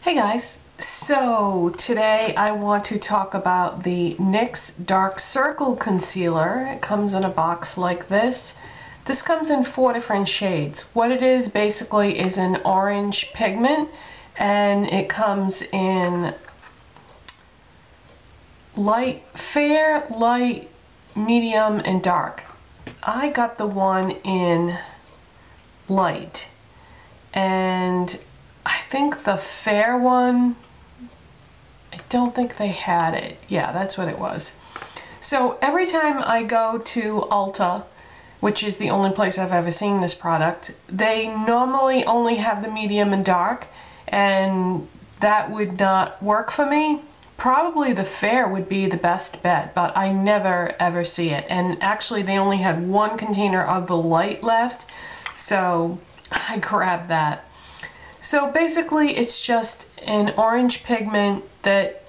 Hey guys, so today I want to talk about the NYX Dark Circle concealer. It comes in a box like this. This comes in 4 different shades. What it is basically is an orange pigment, and it comes in light, fair, light, medium, and dark. I got the one in light, and I think the fair one, I don't think they had it. Yeah, that's what it was. So every time I go to Ulta, which is the only place I've ever seen this product, they normally only have the medium and dark, and that would not work for me. Probably the fair would be the best bet, but I never ever see it. And actually they only had 1 container of the light left, so I grabbed that. So basically it's just an orange pigment that,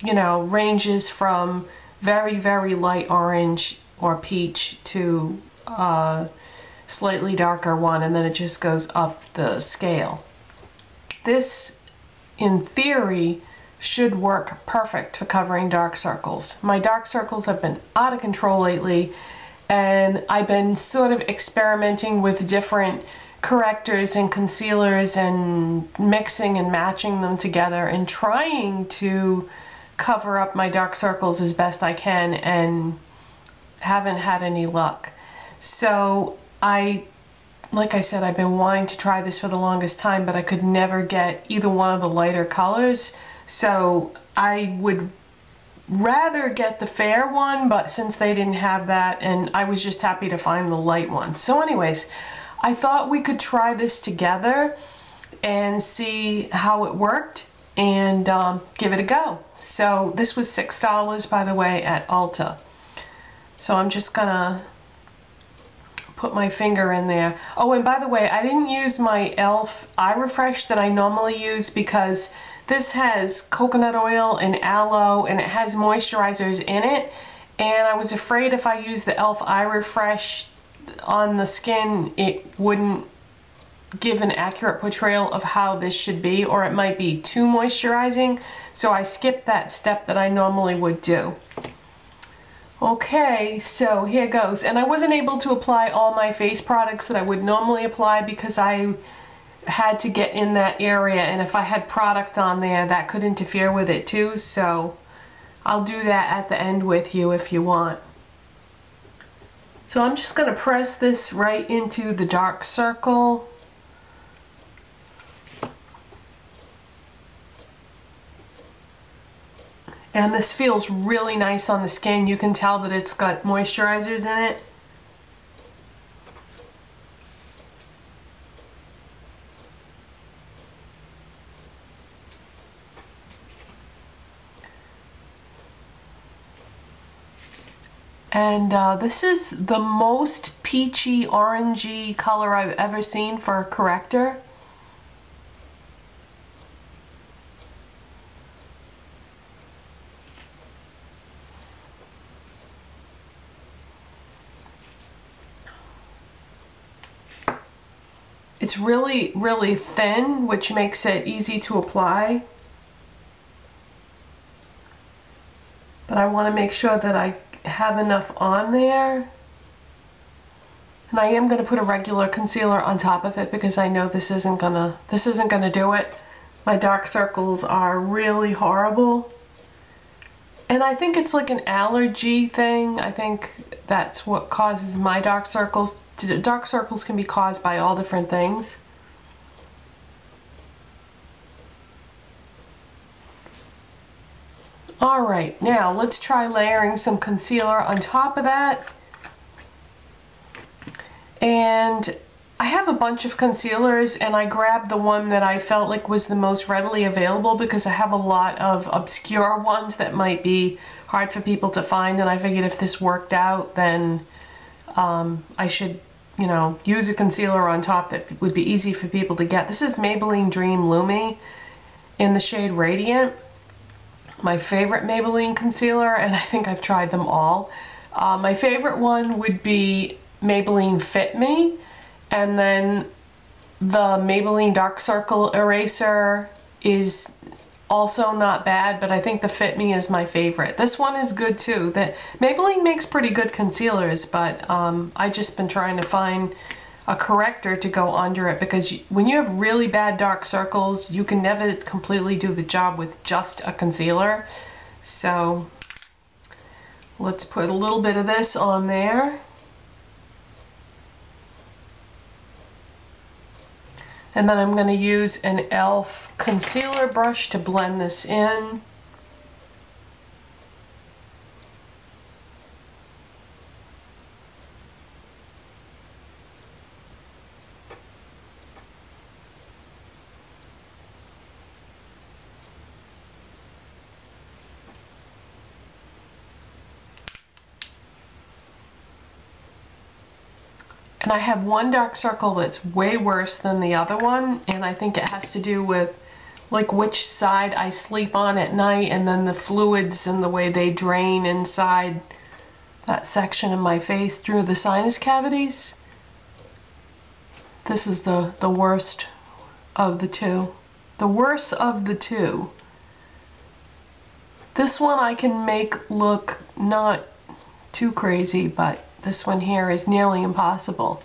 you know, ranges from very, very light orange or peach to slightly darker one, and then it just goes up the scale. This, in theory, should work perfect for covering dark circles. My dark circles have been out of control lately, and I've been sort of experimenting with different correctors and concealers and mixing and matching them together and trying to cover up my dark circles as best I can, and haven't had any luck. So like I said, I've been wanting to try this for the longest time, but I could never get either one of the lighter colors. So I would rather get the fair one, but since they didn't have that, and I was just happy to find the light one. So anyways, I thought we could try this together and see how it worked and give it a go. So this was $6, by the way, at Ulta. So I'm just gonna put my finger in there. Oh, and by the way, I didn't use my e.l.f. eye refresh that I normally use because this has coconut oil and aloe, and it has moisturizers in it, and I was afraid if I used the e.l.f. eye refresh on the skin, it wouldn't give an accurate portrayal of how this should be, or it might be too moisturizing, so I skipped that step that I normally would do. Okay, so here goes. And I wasn't able to apply all my face products that I would normally apply because I had to get in that area, and if I had product on there that could interfere with it too, so I'll do that at the end with you if you want. So I'm just going to press this right into the dark circle. And this feels really nice on the skin. You can tell that it's got moisturizers in it. And this is the most peachy, orangey color I've ever seen for a corrector. It's really, really thin, which makes it easy to apply. But I want to make sure that I have enough on there. And I am going to put a regular concealer on top of it because I know this isn't gonna do it. My dark circles are really horrible. And I think it's like an allergy thing. I think that's what causes my dark circles. Dark circles can be caused by all different things. Alright, now let's try layering some concealer on top of that. And I have a bunch of concealers, and I grabbed the one that I felt like was the most readily available because I have a lot of obscure ones that might be hard for people to find, and I figured if this worked out, then I should, you know, use a concealer on top that would be easy for people to get. This is Maybelline Dream Lumi in the shade Radiant. My favorite Maybelline concealer, and I think I've tried them all. My favorite one would be Maybelline Fit Me, and then the Maybelline Dark Circle Eraser is also not bad, but I think the Fit Me is my favorite. This one is good too. That Maybelline makes pretty good concealers, but I just been trying to find a corrector to go under it, because when you have really bad dark circles, you can never completely do the job with just a concealer. So let's put a little bit of this on there. And then I'm going to use an e.l.f. concealer brush to blend this in. And I have one dark circle that's way worse than the other one, and I think it has to do with like which side I sleep on at night, and then the fluids and the way they drain inside that section of my face through the sinus cavities. This is the worst of the two. The worst of the two. This one I can make look not too crazy, but this one here is nearly impossible.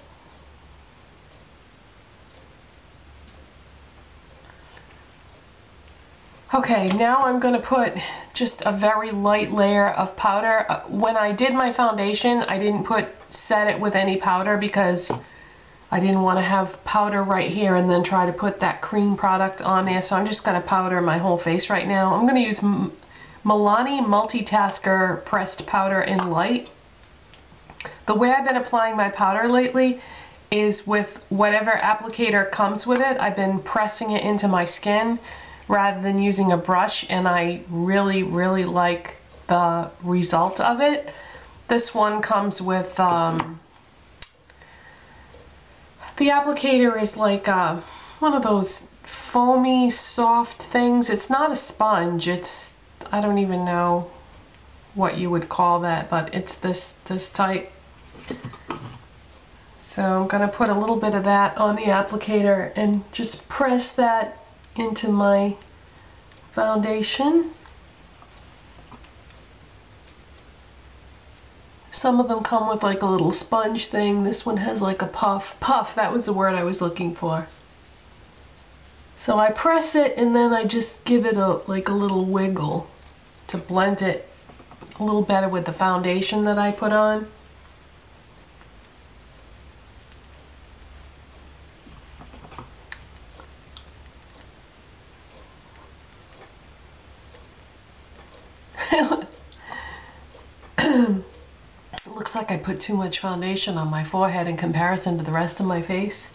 Okay, now I'm going to put just a very light layer of powder. When I did my foundation, I didn't set it with any powder because I didn't want to have powder right here and then try to put that cream product on there. So I'm just going to powder my whole face right now. I'm going to use Milani Multitasker pressed powder in light. The way I've been applying my powder lately is with whatever applicator comes with it. I've been pressing it into my skin rather than using a brush, and I really, really like the result of it. This one comes with, the applicator is like one of those foamy, soft things. It's not a sponge. It's, I don't even know what you would call that, but it's this type. So I'm going to put a little bit of that on the applicator and just press that into my foundation. Some of them come with like a little sponge thing. This one has like a puff. Puff, that was the word I was looking for. So I press it and then I just give it like a little wiggle to blend it a little better with the foundation that I put on. It looks like I put too much foundation on my forehead in comparison to the rest of my face.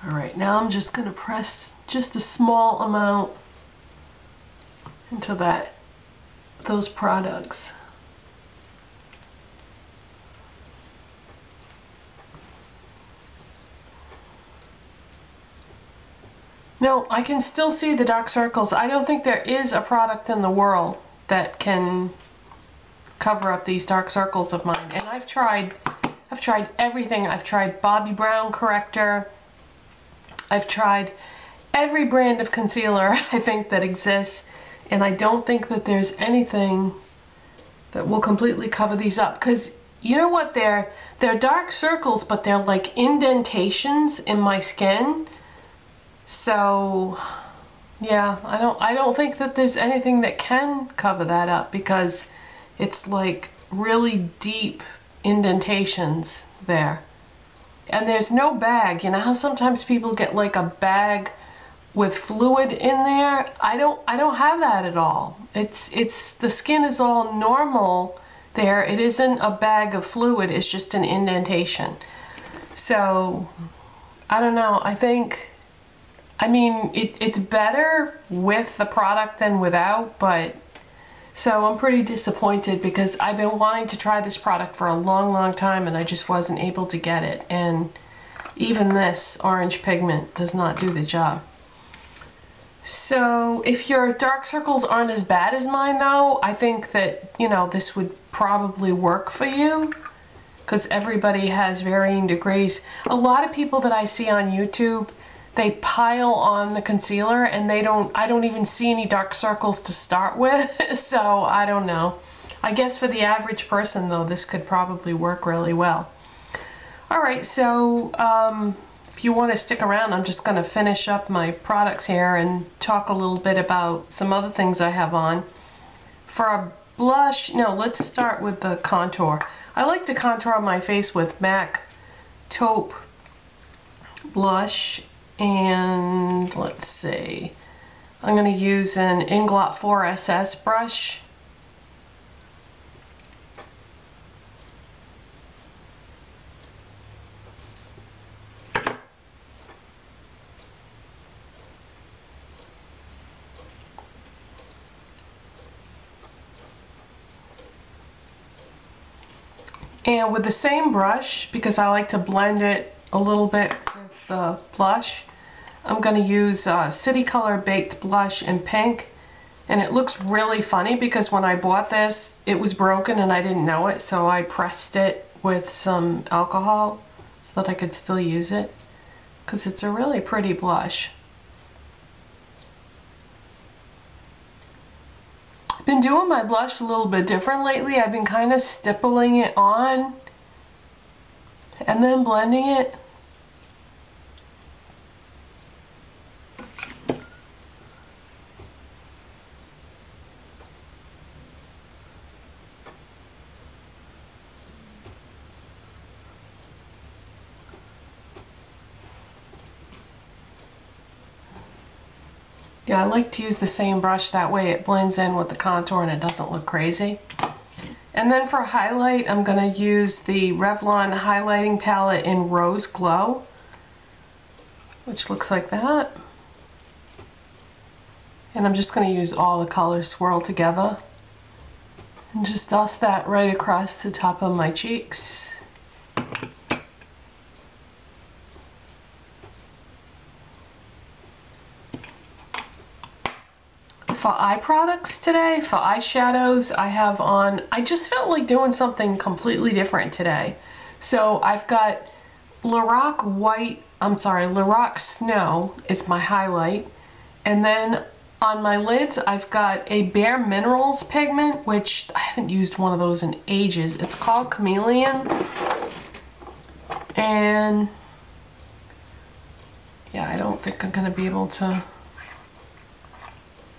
Alright, now I'm just going to press just a small amount into those products. No, I can still see the dark circles. I don't think there is a product in the world that can cover up these dark circles of mine. And I've tried everything. I've tried Bobbi Brown corrector. I've tried every brand of concealer I think that exists, and I don't think that there's anything that will completely cover these up. Because you know what, they're dark circles, but they're like indentations in my skin. So yeah, I don't think that there's anything that can cover that up, because it's like really deep indentations there. And there's no bag. You know how sometimes people get like a bag with fluid in there? I don't have that at all. It's the skin is all normal there. It isn't a bag of fluid, it's just an indentation. So I don't know. I mean, it's better with the product than without, but so I'm pretty disappointed because I've been wanting to try this product for a long time and I just wasn't able to get it. And even this orange pigment does not do the job. So if your dark circles aren't as bad as mine though, I think that, you know, this would probably work for you because everybody has varying degrees. A lot of people that I see on YouTube, they pile on the concealer and I don't even see any dark circles to start with. So I don't know. I guess for the average person though, this could probably work really well. Alright, so if you want to stick around, I'm just going to finish up my products here and talk a little bit about some other things I have on. For a blush, no, let's start with the contour. I like to contour my face with MAC Taupe Blush, and let's see, I'm going to use an Inglot 4SS brush. And with the same brush, because I like to blend it a little bit with the blush, I'm going to use City Color Baked Blush in pink. And it looks really funny because when I bought this, it was broken and I didn't know it, so I pressed it with some alcohol so that I could still use it, because it's a really pretty blush. I've been doing my blush a little bit different lately. I've been kind of stippling it on and then blending it. Yeah, I like to use the same brush, that way it blends in with the contour and it doesn't look crazy. And then for highlight, I'm going to use the Revlon highlighting palette in Rose Glow, which looks like that. And I'm just going to use all the colors swirled together and just dust that right across the top of my cheeks. For eye products today, for eyeshadows, I have on, I just felt like doing something completely different today. So I've got Lorac Snow is my highlight. And then on my lids, I've got a Bare Minerals pigment, which I haven't used one of those in ages. It's called Chameleon. And yeah, I don't think I'm gonna be able to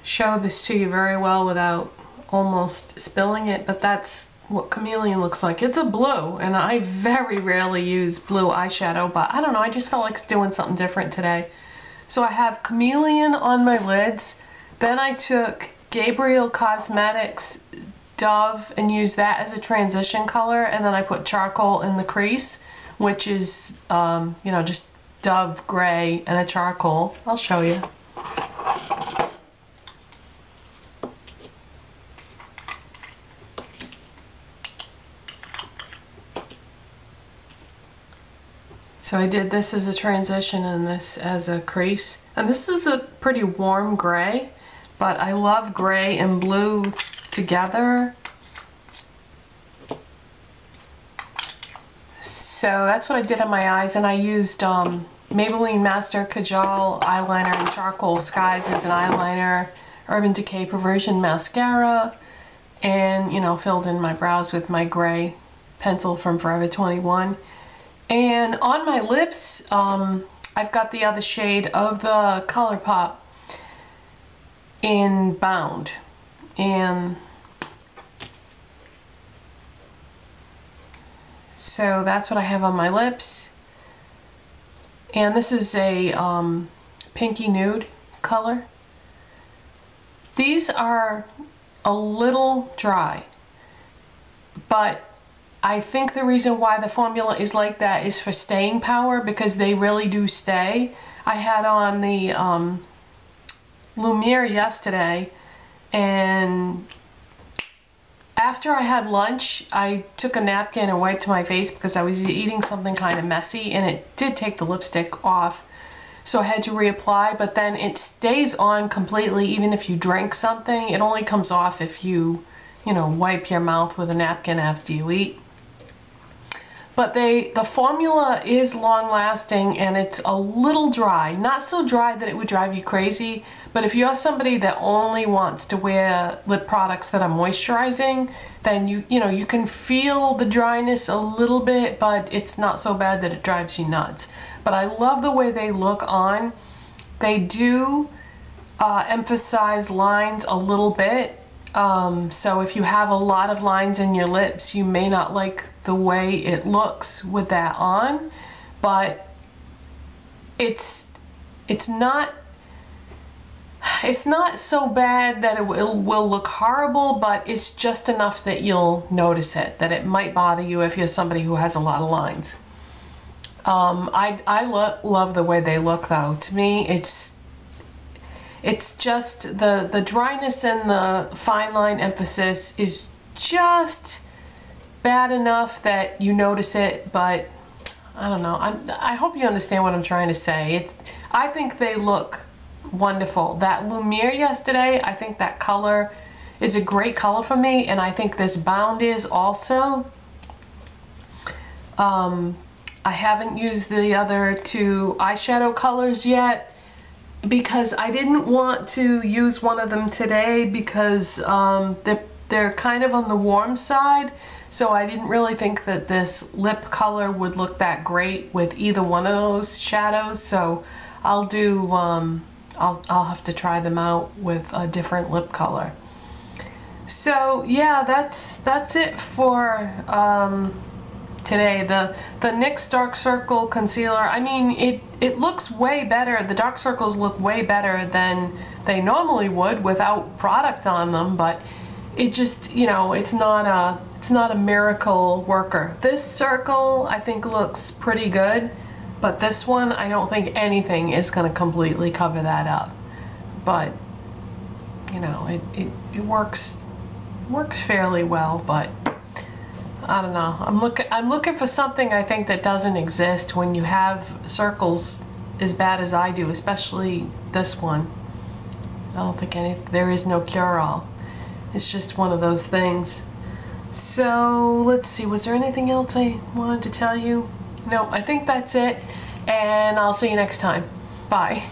show this to you very well without almost spilling it, but that's what Chameleon looks like. It's a blue, and I very rarely use blue eyeshadow, but I don't know, I just felt like doing something different today. So I have Chameleon on my lids, then I took Gabriel Cosmetics Dove and used that as a transition color, and then I put charcoal in the crease, which is, you know, just Dove gray and a charcoal. I'll show you. So I did this as a transition and this as a crease. And this is a pretty warm gray, but I love gray and blue together. So that's what I did on my eyes, and I used Maybelline Master Kajal eyeliner and Charcoal Skies as an eyeliner, Urban Decay Perversion mascara, and, you know, filled in my brows with my gray pencil from Forever 21. And on my lips, I've got the other shade of the ColourPop in Bound. And so that's what I have on my lips. And this is a pinky nude color. These are a little dry, but I think the reason why the formula is like that is for staying power, because they really do stay. I had on the Lumiere yesterday, and after I had lunch, I took a napkin and wiped my face because I was eating something kind of messy, and it did take the lipstick off. so I had to reapply, but then it stays on completely even if you drink something. It only comes off if you know, wipe your mouth with a napkin after you eat. But the formula is long lasting and it's a little dry. Not so dry that it would drive you crazy, but if you're somebody that only wants to wear lip products that are moisturizing, then you know, you can feel the dryness a little bit, but it's not so bad that it drives you nuts. But I love the way they look on. They do emphasize lines a little bit. So if you have a lot of lines in your lips, you may not like the way it looks with that on, but it's not so bad that it will look horrible, but it's just enough that you'll notice it, that it might bother you if you're somebody who has a lot of lines. I love the way they look though. To me, it's just the dryness and the fine line emphasis is just bad enough that you notice it, but I don't know. I hope you understand what I'm trying to say. I think they look wonderful. That Lumiere yesterday, I think that color is a great color for me, and I think this Bound is also. I haven't used the other two eyeshadow colors yet because I didn't want to use one of them today because they're kind of on the warm side, so I didn't really think that this lip color would look that great with either one of those shadows. So I'll do I'll have to try them out with a different lip color. So yeah, that's it for today. The NYX Dark Circle concealer, I mean, it looks way better. The dark circles look way better than they normally would without product on them, but it just, you know, it's not a miracle worker. This circle I think looks pretty good, but this one I don't think anything is going to completely cover that up. But you know, it works fairly well, but I don't know. I'm looking for something I think that doesn't exist when you have circles as bad as I do, especially this one. I don't think there is no cure-all. It's just one of those things. So let's see, was there anything else I wanted to tell you? No, I think that's it, and I'll see you next time. Bye.